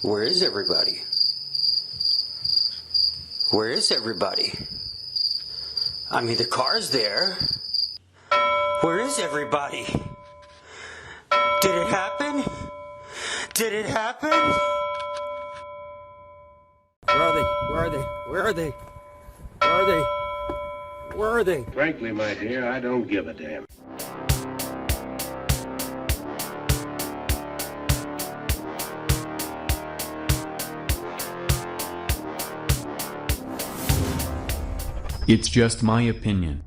Where is everybody? Where is everybody? I mean, the car's there. Where is everybody? Did it happen? Did it happen? Where are they? Where are they? Where are they? Where are they? Where are they? Frankly, my dear, I don't give a damn. It's just my opinion.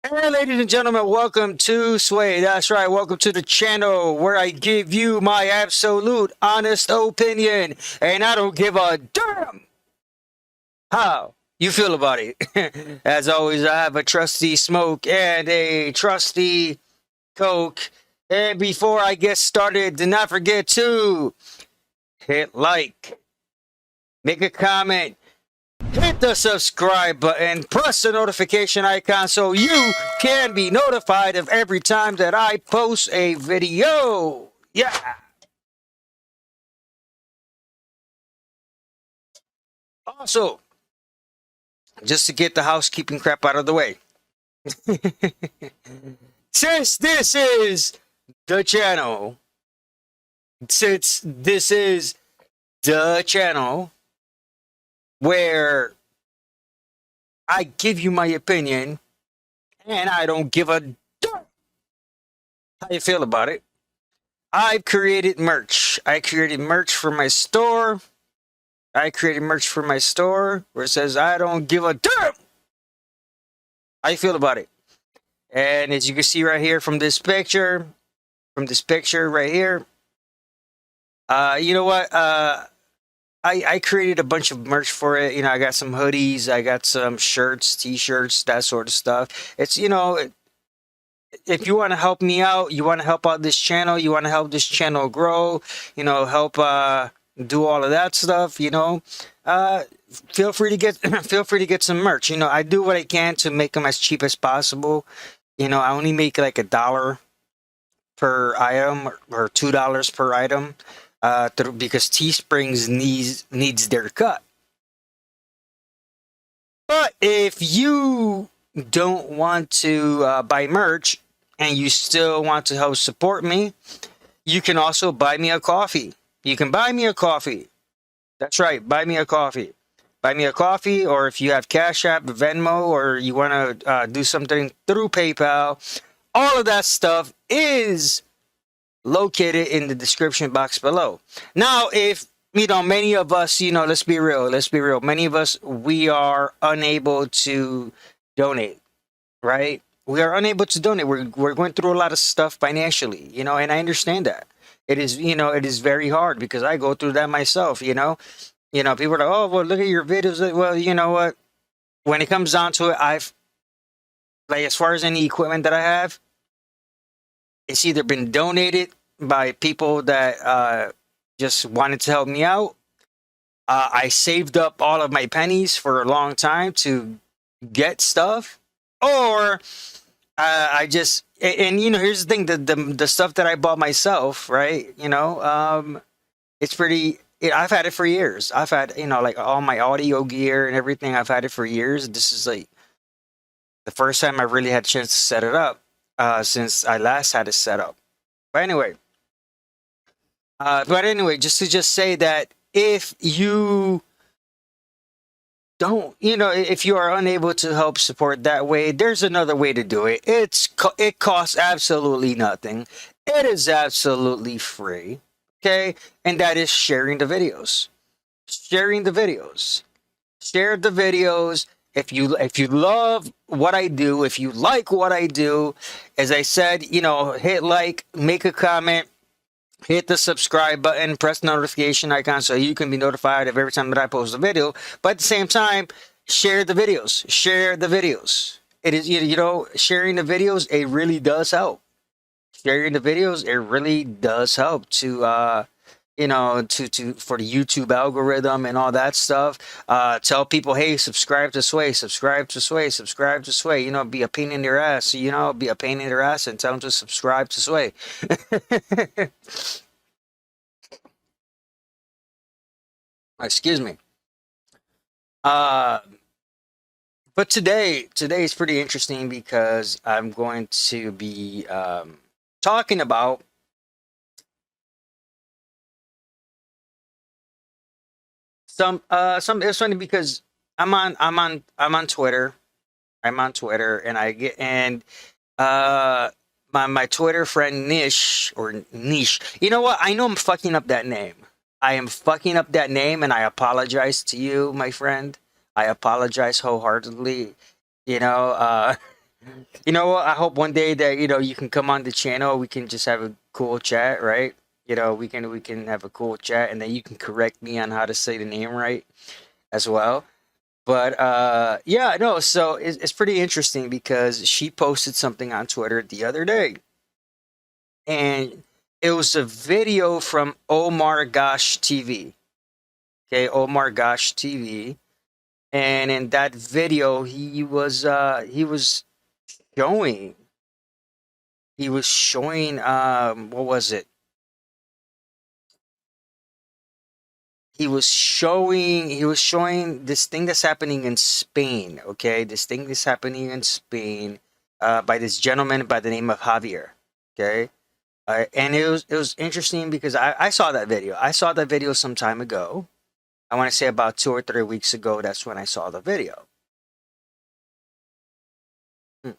Hey, ladies and gentlemen, welcome to Sway. That's right, welcome to the channel where I give you my absolute honest opinion, and I don't give a damn how you feel about it. As always, I have a trusty smoke and a trusty Coke. And before I get started, do not forget to hit like, make a comment, hit the subscribe button, press the notification icon so you can be notified of every time that I post a video. Yeah. Also, just to get the housekeeping crap out of the way. Since this is the channel, where I give you my opinion and I don't give a damn how you feel about it, I've created merch. I created merch for my store. Where it says I don't give a damn how you feel about it. And as you can see right here from this picture right here, you know what? I created a bunch of merch for it. You know, I got some hoodies, I got some shirts, t-shirts, that sort of stuff. It's, you know, if you want to help me out, you want to help out this channel, you want to help this channel grow, you know, help do all of that stuff, you know, feel free to get some merch. You know, I do what I can to make them as cheap as possible. You know, I only make like $1 per item or $2 per item. Because Teesprings needs their cut. But if you don't want to buy merch and you still want to help support me, you can also buy me a coffee. You can buy me a coffee. That's right, buy me a coffee. Buy me a coffee, or if you have CashApp, VENMO, or you want to do something through PayPal, all of that stuff is located in the description box below. Now, if, you know, many of us, you know, let's be real. Many of us, we are unable to donate, right? We are unable to donate. We're going through a lot of stuff financially, you know, and I understand that. It is, you know, it is very hard because I go through that myself, you know. You know, people are like, oh, well, look at your videos. Well, you know what? When it comes down to it, like, as far as any equipment that I have, it's either been donated by people that just wanted to help me out. I saved up all of my pennies for a long time to get stuff, or I just, and you know, here's the thing: the stuff that I bought myself, right? You know, it's pretty. I've had it for years. I've had, you know, like all my audio gear and everything. I've had it for years. This is like the first time I really had a chance to set it up since I last had it set up. But anyway, just to say that if you don't, you know, if you are unable to help support that way, there's another way to do it. It costs absolutely nothing. It is absolutely free. Okay, and that is sharing the videos. Share the videos. If you love what I do, if you like what I do, as I said, you know, hit like, make a comment, hit the subscribe button, press the notification icon so you can be notified of every time that I post a video. But at the same time, share the videos. It is, you know, sharing the videos, it really does help. Sharing the videos, it really does help to for the YouTube algorithm and all that stuff. Tell people, hey, subscribe to Sway, subscribe to Sway, subscribe to Sway. Be a pain in their ass. Be a pain in their ass and tell them to subscribe to Sway. Excuse me. Uh, but today is pretty interesting because I'm going to be talking about some. It's funny because I'm on Twitter. I'm on Twitter, and I get and my Twitter friend Niche. You know what? I know I'm fucking up that name. I am fucking up that name, and I apologize to you, my friend. I apologize wholeheartedly. You know, uh, I hope one day that you can come on the channel. We can just have a cool chat, right? We can have a cool chat, and then you can correct me on how to say the name right as well. But yeah, no. So it's pretty interesting because she posted something on Twitter the other day, and it was a video from Omar Gosh TV. Okay, Omar Gosh TV, and in that video, showing he was showing what was it? He was showing this thing that's happening in Spain. Okay, this thing that's happening in Spain by this gentleman by the name of Javier. Okay, and it was interesting because I saw that video. I saw that video some time ago. I want to say about 2 or 3 weeks ago. That's when I saw the video. Hmm.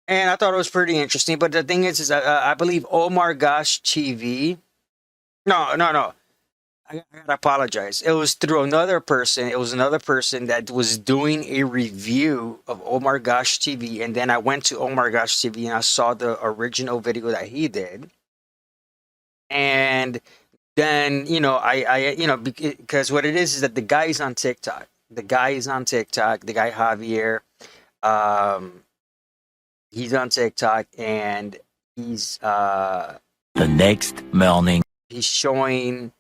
And I thought it was pretty interesting. But the thing is I believe Omar Gosh TV. No, no, no. I gotta apologize. It was through another person. It was another person that was doing a review of Omar Gosh TV, and then I went to Omar Gosh TV and I saw the original video that he did, and then because what it is that the guy is on TikTok. The guy is on TikTok. The guy Javier, um, he's on TikTok, and The next morning. he's showing.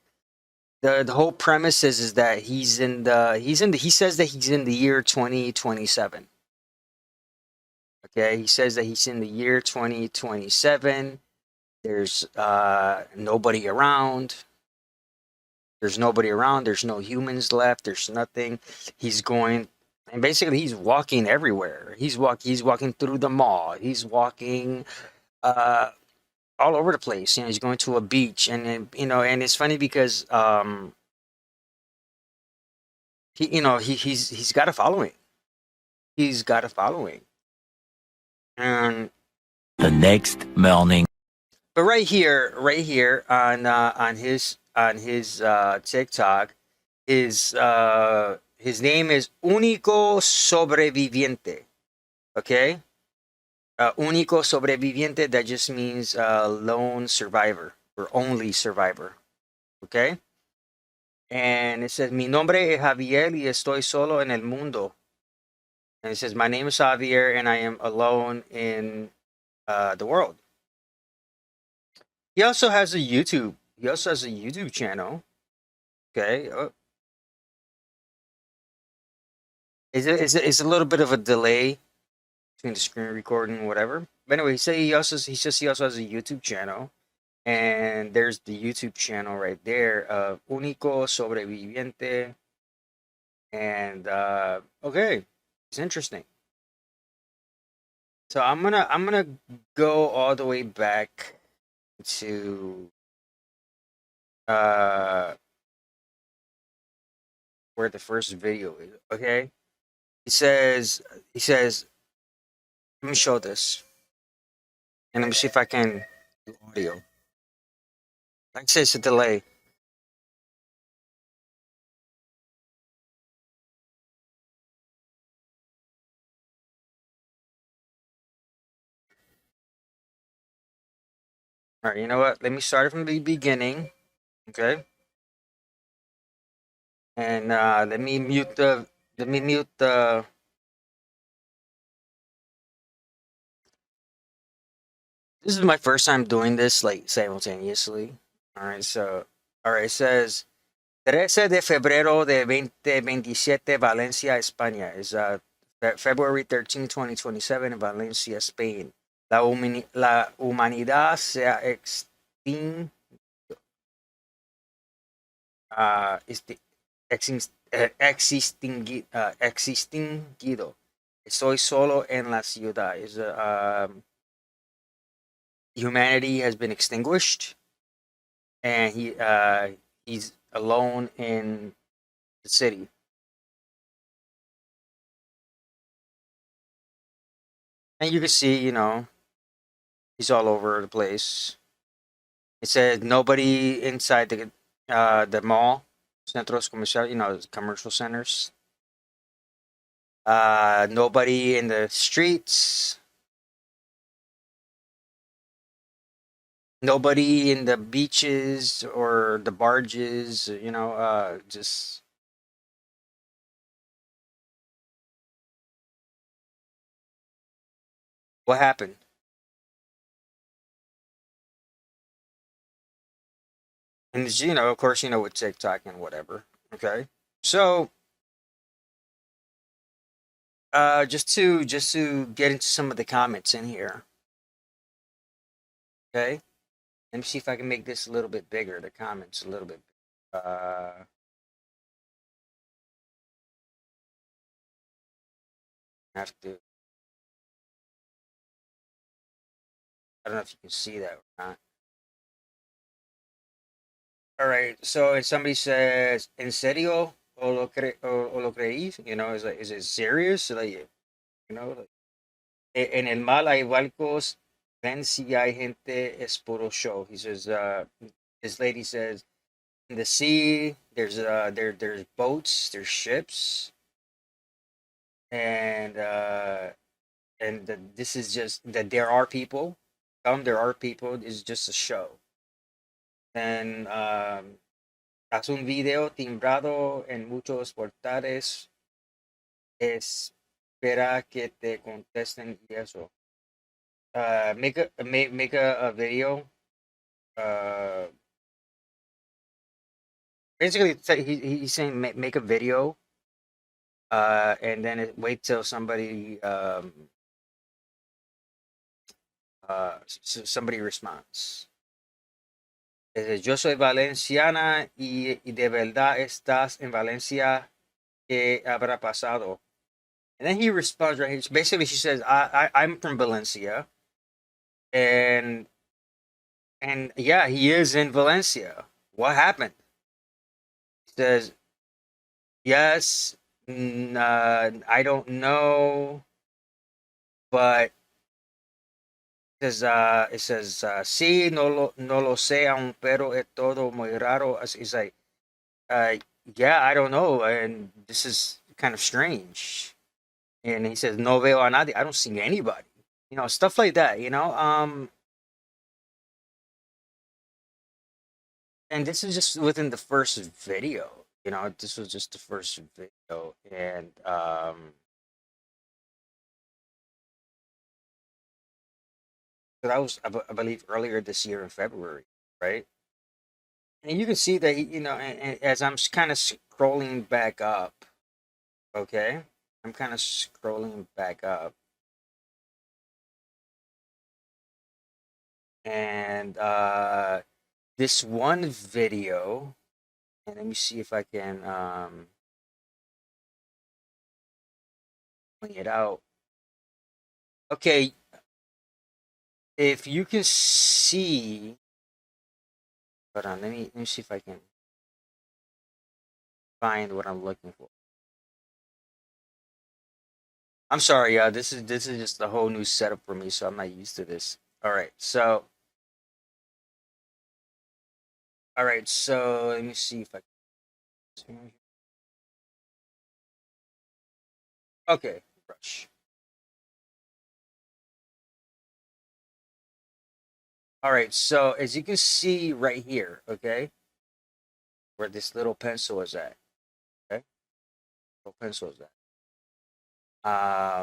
The whole premise is that he says that he's in the year 2027. Okay, he says that he's in the year 2027. There's nobody around. There's nobody around. There's no humans left. There's nothing. He's going, and basically he's walking everywhere. He's walking through the mall. He's walking uh all over the place. He's going to a beach, and then, and it's funny because he's got a following. He's got a following. And The next morning. but right here on his TikTok, his name is Único Sobreviviente. Okay, Único Sobreviviente. That just means lone survivor or only survivor. Okay, and it says mi nombre es Javier y estoy solo en el mundo. And it says my name is Javier and I am alone in the world. He also has a YouTube. He also has a YouTube channel. Okay. It's a little bit of a delay between the screen recording and whatever. But anyway, he also has a YouTube channel. And there's the YouTube channel right there of Único Sobreviviente. And okay, it's interesting. So I'm gonna go all the way back to uh where the first video is. Okay, he says let me show this, and let me see if I can do audio. Like I said, it's a delay. All right, you know what? Let me start from the beginning. Okay, and let me mute the. This is my first time doing this like simultaneously. All right, so it says 13 de febrero de 2027 Valencia, España. Is February 13, 2027 in Valencia, Spain. La humanidad se ha extinguido. Estoy solo en la ciudad. Humanity has been extinguished, and he's alone in the city. And you can see, he's all over the place. It says nobody inside the mall, centros comercial, commercial centers. Nobody in the streets. Nobody in the beaches or the barges. Just what happened? And of course, with TikTok and whatever. Okay, so just to get into some of the comments in here. Okay, let me see if I can make this a little bit bigger. The comments a little bit. Have to. I don't know if you can see that or not. All right. So if somebody says, "En serio? O lo creí?" Is it serious? Like, like, en el mal hay barcos. Ven si hay gente, es puro show. He says, this lady says, in the sea, there's boats, there's ships, and this is just that there are people. There are people. It's just a show. And haz un video timbrado en muchos portales. Espera que te contesten y eso. Make a video. Uh, Basically, he's saying make a video. And then wait till somebody somebody responds. Yo soy valenciana y de verdad estás en Valencia. ¿Qué habrá pasado? And then he responds right here. Basically, she says, I'm from Valencia, and yeah, he is in Valencia. What happened? He says, yes, I don't know, but it says, sí, no lo sé aún, pero es todo muy raro. It's like, uh, yeah, I don't know, and this is kind of strange. And he says, no veo a nadie. I don't see anybody. Stuff like that. And this is just within the first video. This was just the first video, and so that was, I believe, earlier this year in February, right? And you can see that and as I'm kind of scrolling back up, okay, I'm kind of scrolling back up, and this one video, and let me see if I can point it out. Okay, if you can see, hold on, let me see if I can find what I'm looking for. I'm sorry, y'all. This is just a whole new setup for me, so I'm not used to this. All right, so let me see if I can. Okay, brush. All right, so as you can see right here, okay, where this little pencil is at, okay, little pencil is at.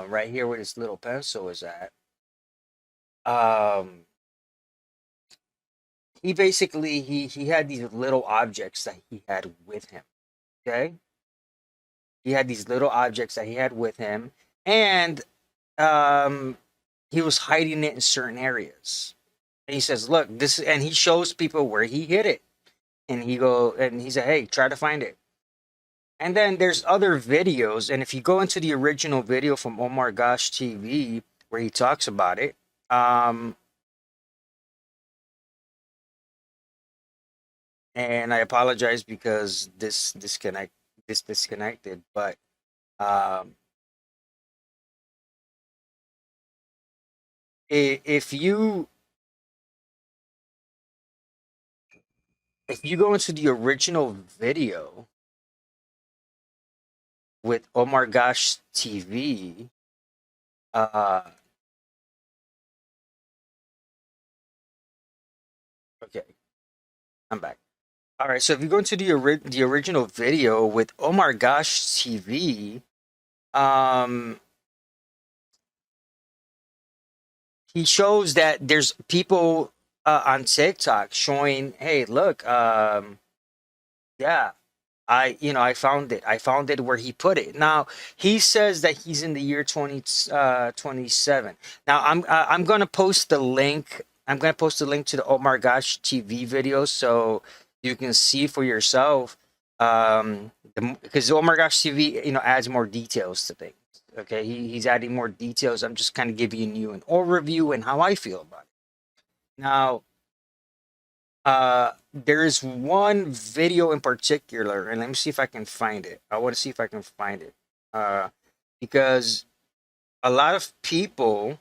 Right here where this little pencil is at. he basically he had these little objects that he had with him. Okay, he had these little objects that he had with him, and um, he was hiding it in certain areas. And he says, "Look, this," and he shows people where he hid it, and he said, "Hey, try to find it." And then there's other videos, and if you go into the original video from Omar Gosh TV where he talks about it, um, and I apologize because this disconnected, but um, if you go into the original video with Omar Gosh TV, uh, okay, I'm back. All right, so if you go into the original video with Omar Gosh TV, um, he shows that there's people on TikTok showing, hey, look, yeah, I found it. I found it where he put it. Now he says that he's in the year 2027. Now I'm gonna post the link. I'm gonna post the link to the Omar Gosh TV video so you can see for yourself. Because Omar Gosh TV, adds more details to things. Okay, he's adding more details. I'm just kind of giving you an overview and how I feel about it. Now, there's one video in particular, and let me see if I can find it. I want to see if I can find it. Because a lot of people,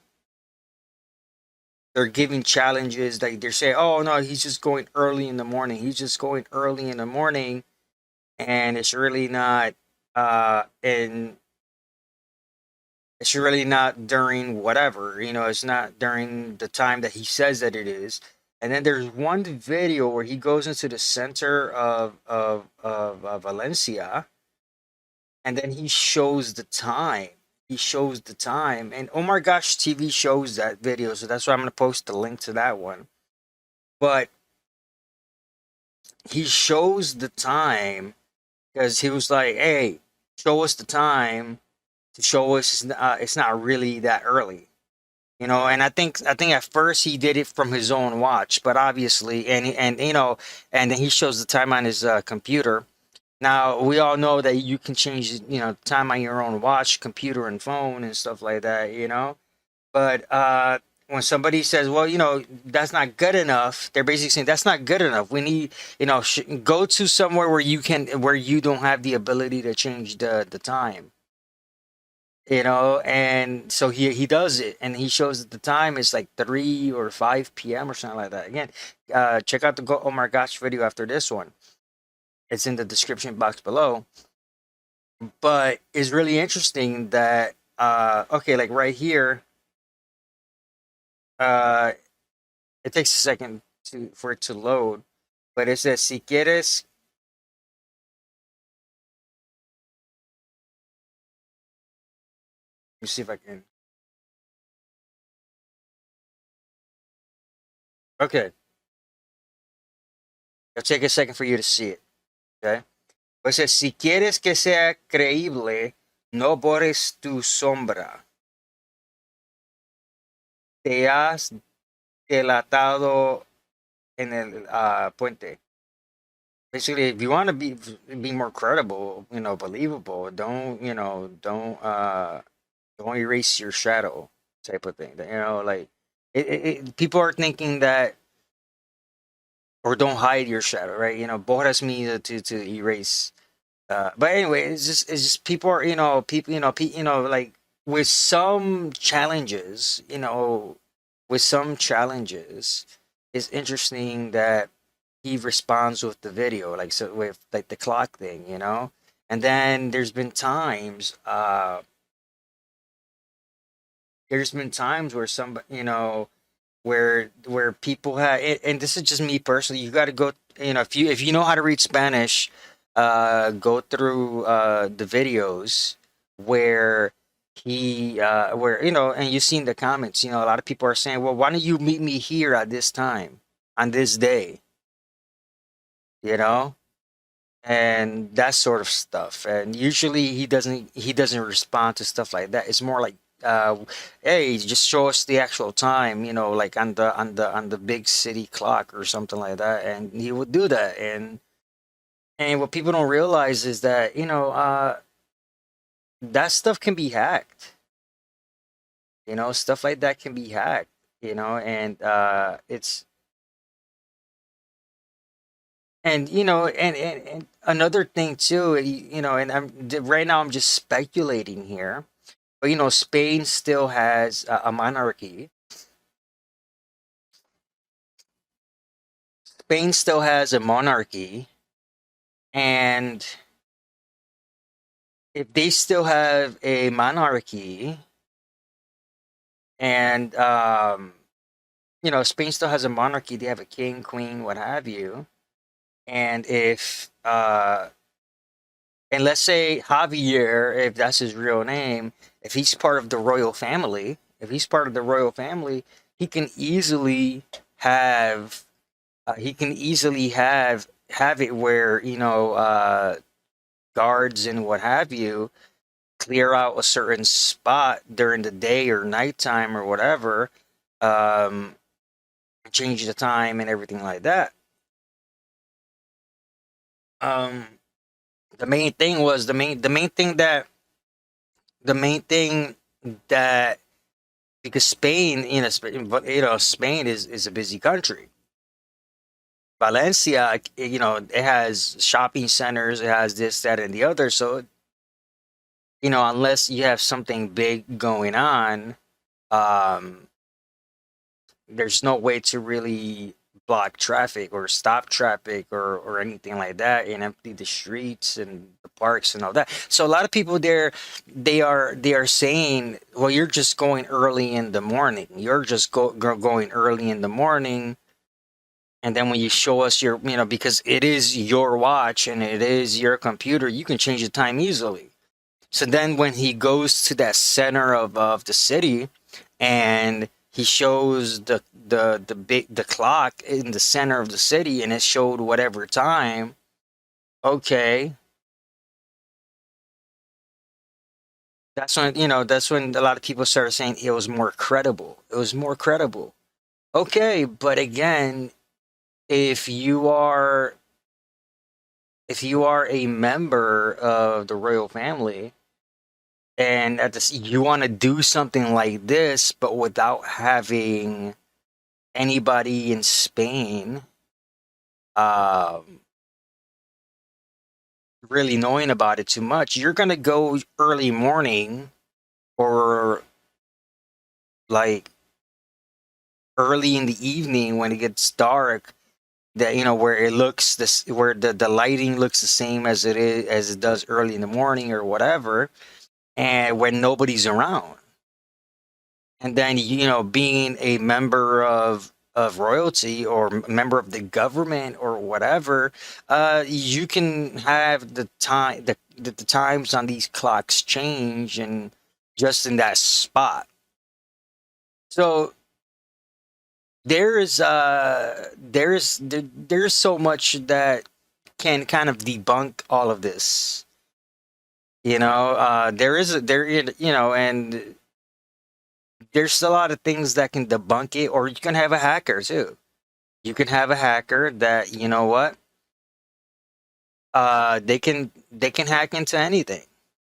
they're giving challenges, like they're saying, oh no, he's just going early in the morning. He's just going early in the morning, and it's really not and it's really not during whatever, it's not during the time that he says that it is. And then there's one video where he goes into the center of Valencia, and then he shows the time. He shows the time, and Omar Gosh TV shows that video, so that's why I'm gonna post the link to that one. But he shows the time because he was like, "Hey, show us the time to show us it's not really that early." And I think at first he did it from his own watch, but obviously, and then he shows the time on his computer. Now we all know that you can change, time on your own watch, computer, and phone and stuff like that. But when somebody says, "Well, that's not good enough," they're basically saying that's not good enough. We need, go to somewhere where you don't have the ability to change the time. And so he does it, and he shows that the time is like 3 or 5 p.m. or something like that. Again, check out the Omar Gosh video after this one. It's in the description box below. But it's really interesting that okay, like right here, uh it takes a second for it to load, but it says si quieres. Let me see if I can. Okay, it'll take a second for you to see it. Okay. Pues si quieres que sea creíble, no borres tu sombra. Te has delatado en el puente. Basically, if you want to be more credible, believable, don't erase your shadow, type of thing. Like people are thinking that, or don't hide your shadow, right? Borras means to erase. But anyway, it's just people are, people, like with some challenges, it's interesting that he responds with the video, like, so with like the clock thing, and then there's been times where some, where people have, and this is just me personally, you got to go, if you know how to read Spanish, go through the videos where where, and you've seen the comments, a lot of people are saying, well, why don't you meet me here at this time? on this day, you know, and that sort of stuff. And usually he doesn't respond to stuff like that. It's more like, uh, hey, just show us the actual time, like on the big city clock or something like that, and he would do that. And what people don't realize is that that stuff can be hacked. Stuff like that can be hacked. And it's and and another thing too, and right now I'm just speculating here, but Spain still has a monarchy. Spain still has a monarchy, and if they still have a monarchy, and Spain still has a monarchy, they have a king, queen, what have you, and if and let's say Javier, if that's his real name, if he's part of the royal family, he can easily have have it where guards and what have you clear out a certain spot during the day or nighttime or whatever, um, change the time and everything like that. Um, the main thing that because Spain, but Spain is a busy country. Valencia, it has shopping centers, it has this, that, and the other. So, unless you have something big going on, um, there's no way to really block traffic or stop traffic or anything like that and empty the streets and the parks and all that. So a lot of people there, they are saying, well, you're just going early in the morning. You're just going early in the morning. And then when you show us your, because it is your watch and it is your computer, you can change the time easily. So then when he goes to that center of the city and he shows the clock in the center of the city and it showed whatever time, okay, that's when a lot of people started saying it was more credible. It was more credible. Okay, but again, if you are a member of the royal family and you want to do something like this, but without having anybody in Spain um, really knowing about it too much, you're gonna go early morning or like early in the evening when it gets dark. That where it looks this where the lighting looks the same as it does early in the morning or whatever, and when nobody's around. And then being a member of royalty or member of the government or whatever, you can have the times on these clocks change and just in that spot. So there's so much that can kind of debunk all of this. There is a, there and there's a lot of things that can debunk it, or you can have a hacker too. You can have a hacker that what they can hack into anything.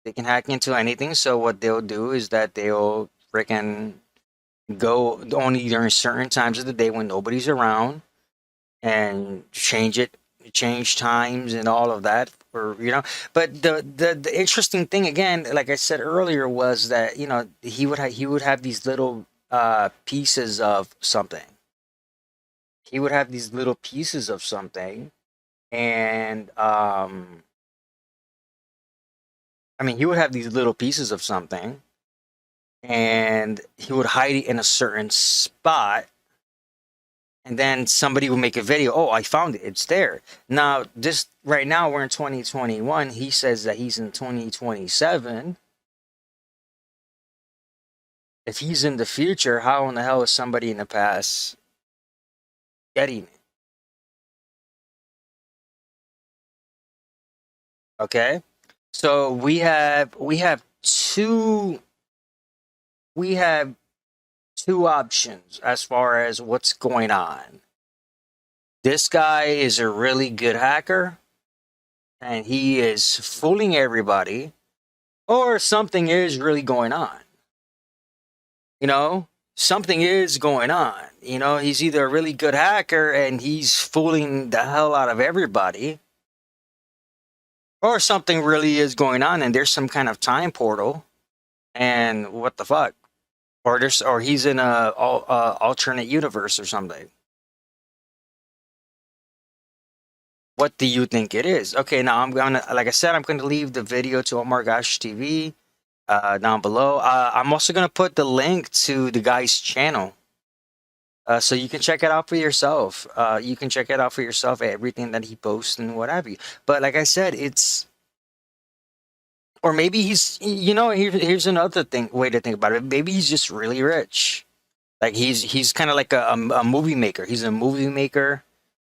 They can hack into anything. So what they'll do is that they'll freaking go only during certain times of the day when nobody's around and change times and all of that, or but the interesting thing, again, like I said earlier, was that he would have these little pieces of something. He would have these little pieces of something, and I mean, he would have these little pieces of something, and he would hide it in a certain spot, and then somebody will make a video. Oh, I found it. It's there. Now, this right now we're in 2021. He says that he's in 2027. If he's in the future, how in the hell is somebody in the past getting it. Okay, so we have two options as far as what's going on. This guy is a really good hacker, and he is fooling everybody, or something is really going on. You know, something is going on. You know, he's either a really good hacker and he's fooling the hell out of everybody, or something really is going on and there's some kind of time portal, and what the fuck, or he's in a alternate universe or something. What do you think it is? Okay, now I'm gonna, like I said, I'm gonna leave the video to OmarGoshTV down below. I'm also gonna put the link to the guy's channel, so you can check it out for yourself. You can check it out for yourself, everything that he posts and what have you. But like I said, it's, or maybe he's, you know, here's another way to think about it. Maybe he's just really rich. Like he's kind of like a movie maker. He's a movie maker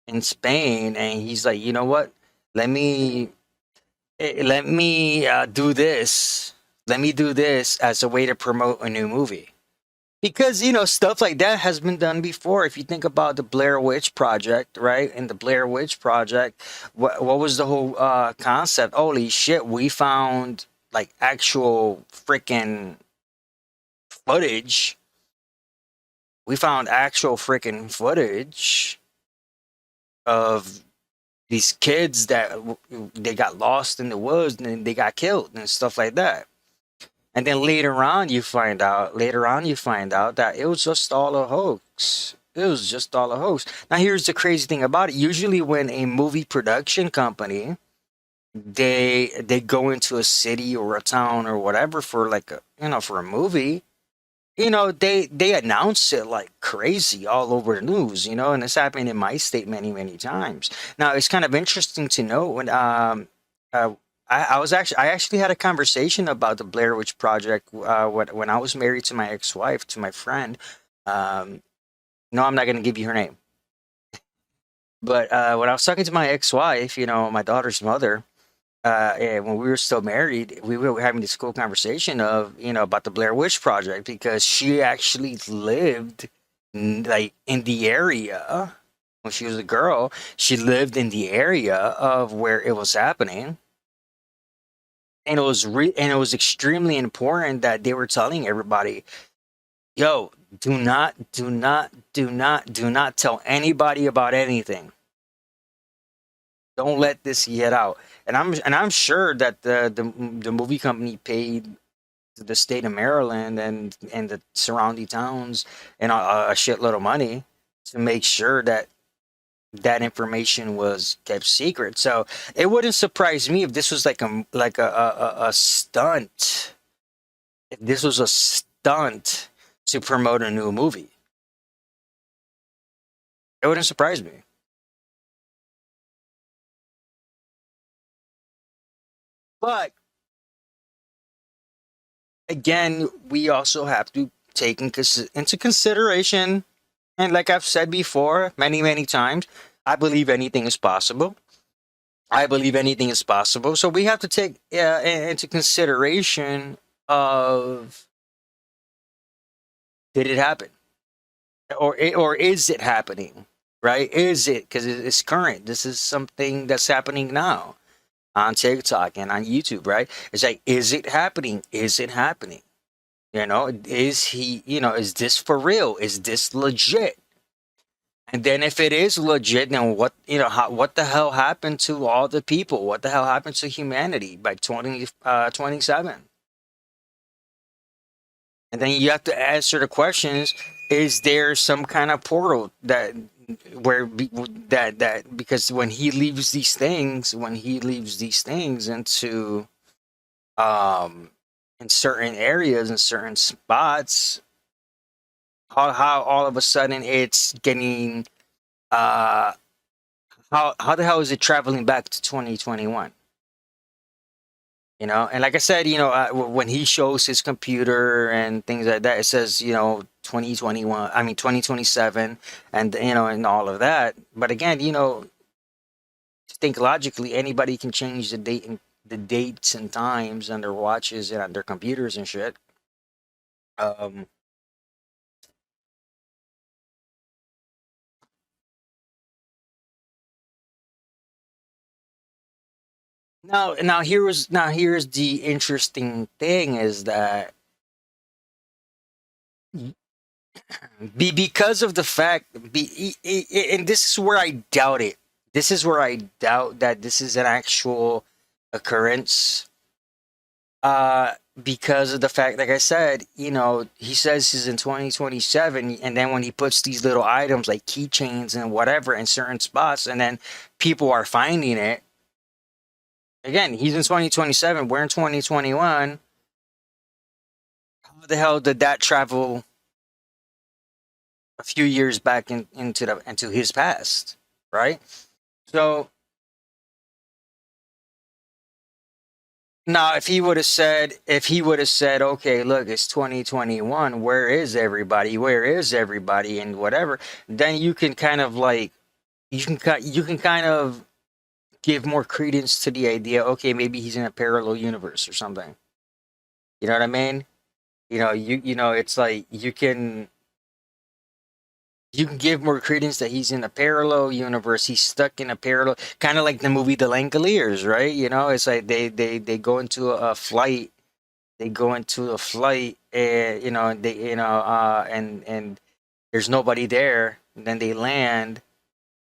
in Spain, and he's like, you know what? Let me do this. Let me do this as a way to promote a new movie. Because, you know, stuff like that has been done before. If you think about the Blair Witch Project, right? In the Blair Witch Project, what was the whole concept? Holy shit, we found like actual freaking footage. We found actual freaking footage of these kids that they got lost in the woods and they got killed and stuff like that. And then later on you find out that it was just all a hoax. It was just all a hoax. Now here's the crazy thing about it. Usually when a movie production company, they go into a city or a town or whatever for like a, you know, for a movie, you know, they announce it like crazy all over the news, you know, and it's happened in my state many times. Now it's kind of interesting to know when I actually had a conversation about the Blair Witch Project when I was married to my ex-wife, to my friend. No, I'm not going to give you her name. But when I was talking to my ex-wife, you know, my daughter's mother, and when we were still married, we were having this cool conversation of, you know, about the Blair Witch Project, because she actually lived like in the area when she was a girl. She lived in the area of where it was happening. And it was extremely important that they were telling everybody, yo, do not tell anybody about anything. Don't let this get out. And I'm sure that the movie company paid the state of Maryland and the surrounding towns and a shitload of money to make sure that that information was kept secret. So it wouldn't surprise me if this was like a stunt. If this was a stunt to promote a new movie, it wouldn't surprise me. But again, we also have to take into consideration, and like I've said before many times, I believe anything is possible. I believe anything is possible. So we have to take into consideration of, did it happen? Or is it happening? Right? Is it? Because it's current. This is something that's happening now on TikTok and on YouTube, right? It's like, is it happening? Is it happening? You know, is he, you know, is this for real? Is this legit? And then if it is legit, then what, you know, what the hell happened to all the people? What the hell happened to humanity by 2027? And then you have to answer the questions: is there some kind of portal that because when he leaves these things into in certain areas, in certain spots, how all of a sudden it's getting how the hell is it traveling back to 2021? You know, and like I said, you know, when he shows his computer and things like that, it says, you know, 2021, I mean 2027, and and all of that. But again, think logically, anybody can change the date and the dates and times on their watches and on their computers and shit. Um, here's the interesting thing is that because of the fact, and this is where I doubt it. This is where I doubt that this is an actual occurrence. Because of the fact, like I said, he says he's in 2027, and then when he puts these little items like keychains and whatever in certain spots, and then people are finding it. Again, he's in 2027. We're in 2021. How the hell did that travel a few years back into his past, right? So now, if he would have said, okay, look, it's 2021. Where is everybody? Where is everybody? And whatever, then you can kind of like, you can kind of give more credence to the idea. Okay, maybe he's in a parallel universe or something. You know what I mean? It's like you can give more credence that he's in a parallel universe. He's stuck in a parallel, kind of like the movie The Langoliers, right? It's like they go into a flight. They go into a flight, and and there's nobody there. And then they land,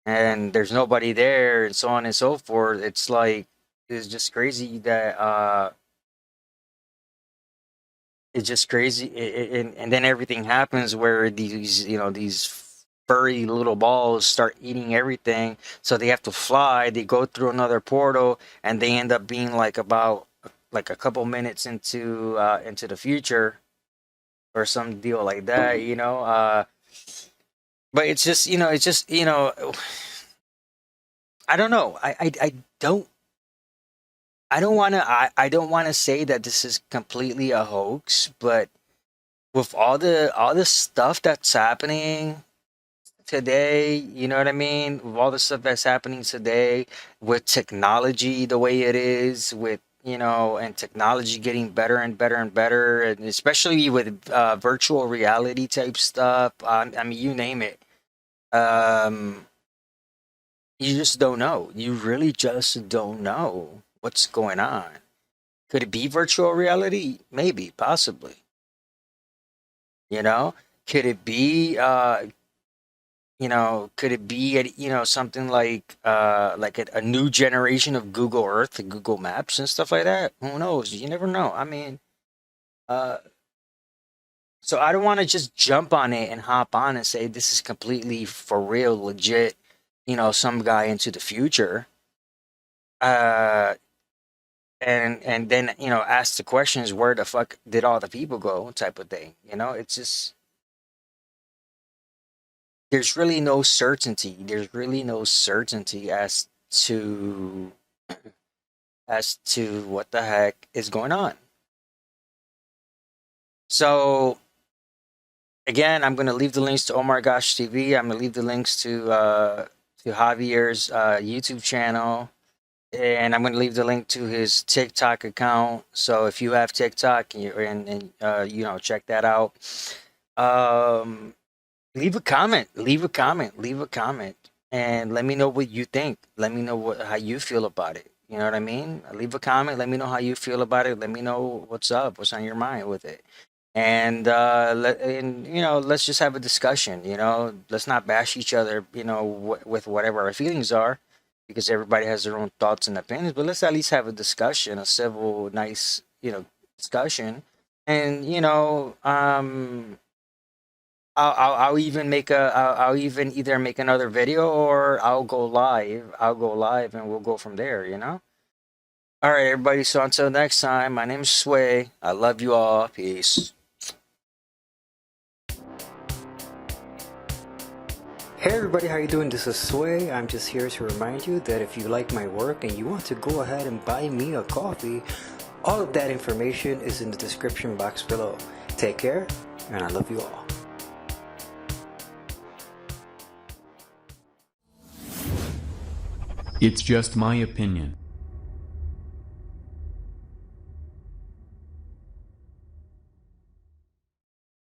and there's nobody there, and so on and so forth. It's like it's just crazy that it's just crazy, and then everything happens where these furry little balls start eating everything, so they have to fly. They go through another portal, and they end up being like about like a couple minutes into the future, or some deal like that. But it's just I don't know. I don't want to. I don't want to say that this is completely a hoax, but with all the stuff that's happening today, you know what I mean? With all the stuff that's happening today, with technology the way it is, with and technology getting better and better and better, and especially with virtual reality type stuff. I mean, you name it. Um, you just don't know. You really just don't know what's going on. Could it be virtual reality? Maybe, possibly. Could it be could it be something like a new generation of Google Earth and Google Maps and stuff like that? Who knows? You never know. I mean, uh so I don't want to just jump on it and hop on and say this is completely for real, legit, some guy into the future. Uh and then ask the questions, where the fuck did all the people go, type of thing. It's just, there's really no certainty. There's really no certainty to as to what the heck is going on. So again, I'm going to leave the links to Omar Gosh TV. I'm going to leave the links to Javier's YouTube channel, and I'm going to leave the link to his TikTok account. So if you have TikTok and check that out. Leave a comment, and let me know what you think. Let me know how you feel about it. You know what I mean? Leave a comment. Let me know how you feel about it. Let me know what's up, what's on your mind with it. And let's just have a discussion. Let's not bash each other. With whatever our feelings are, because everybody has their own thoughts and opinions. But let's at least have a discussion, a civil, nice, discussion. And I'll even I'll even either make another video, or I'll go live. And we'll go from there. All right, everybody. So until next time, my name is Sway. I love you all. Peace. Hey everybody, how you doing? This is Sway. I'm just here to remind you that if you like my work and you want to go ahead and buy me a coffee, all of that information is in the description box below. Take care, and I love you all. It's just my opinion.